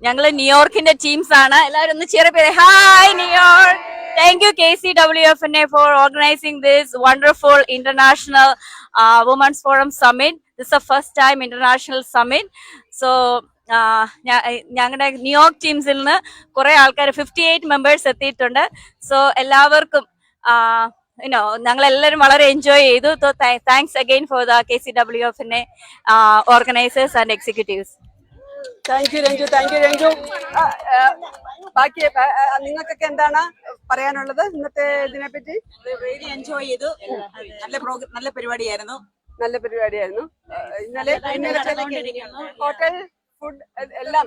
ഞങ്ങള് ന്യൂയോർക്കിന്റെ ടീംസ് ആണ്. എല്ലാവരും ഒന്ന് cheer up ചെയ്തേ. Hi New York. Thank you KCWFNA for organizing this wonderful international Women's Forum Summit. This is the first time international summit. So ഞങ്ങളുടെ New York ടീംസിൽ നിന്ന് കുറെ ആൾക്കാർ 58 മെമ്പേഴ്സ് എത്തിയിട്ടുണ്ട്. സോ എല്ലാവർക്കും ഞങ്ങൾ എല്ലാവരും വളരെ എൻജോയ് ചെയ്തു. So thanks again for the KCWFNA organisers and executives. Thank you Ranju. ബാക്കി നിങ്ങൾക്കൊക്കെ എന്താണ് പറയാനുള്ളത് ഇന്നത്തെ ഇതിനെ പറ്റി? എൻജോയ് ചെയ്തു. നല്ല പരിപാടിയായിരുന്നു. ഇന്നലെ ഹോട്ടൽ ഫുഡ് എല്ലാം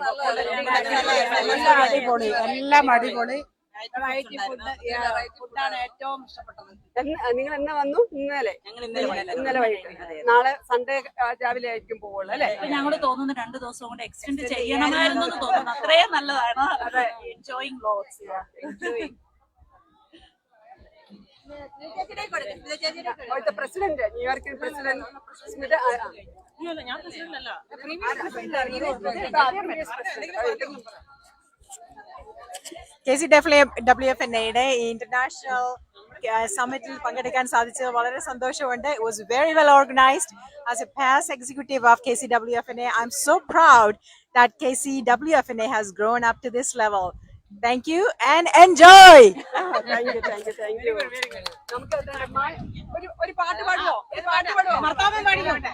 അടിപൊളി. ഫുഡാണ് ഏറ്റവും ഇഷ്ടപ്പെട്ടത്. നിങ്ങൾ എന്നാ വന്നു? ഇന്നലെ വൈകിട്ട്. നാളെ സൺഡേ രാവിലെ ആയിരിക്കും പോവുള്ളൂ അല്ലെ? ഞങ്ങള് തോന്നുന്നു 2 ദിവസം കൊണ്ട് എക്സ്റ്റെൻഡ് ചെയ്യണമായിരുന്നു തോന്നുന്നു. അത്രയും നല്ലതാണ്. Enjoying lots. പ്രസിഡന്റ് ന്യൂയോർക്കിൻ പ്രസിഡന്റ് സ്മിത. ഞാൻ പ്രസിഡന്റ് അല്ല. KCWFNA ഇന്റർനാഷണൽ സമ്മിറ്റിൽ പങ്കെടുക്കാൻ സാധിച്ചത് വളരെ സന്തോഷമുണ്ട്. It was very well organized. As a past executive of KCWFNA, I'm so proud that KCWFNA has grown up to this level. Thank you and enjoy. Thank you. നമുക്ക് ഒരു പാട്ട് പാടുവോ? മർത്താവൻ പാടിക്കോട്ടെ.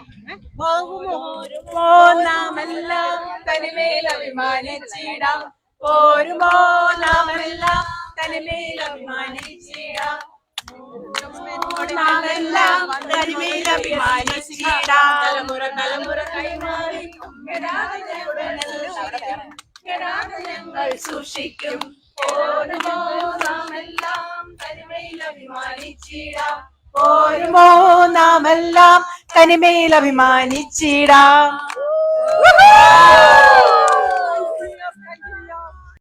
നാമെല്ലാം തനിമേൽ അഭിമാനിച്ചിടാം. പോരുമോ നാമെല്ലാം തനിമേൽ അഭിമാനിച്ചിടാം. നാമെല്ലാം തനിമേൽ അഭിമാനിച്ചിടാം. തലമുറ കൈമാറി ഞങ്ങൾ സൂക്ഷിക്കും. പോരുമോ നാമെല്ലാം തനിമേൽ അഭിമാനിച്ചിടാം. പോരുമോ നാമെല്ലാം തനിമേൽ അഭിമാനിച്ചിടാം.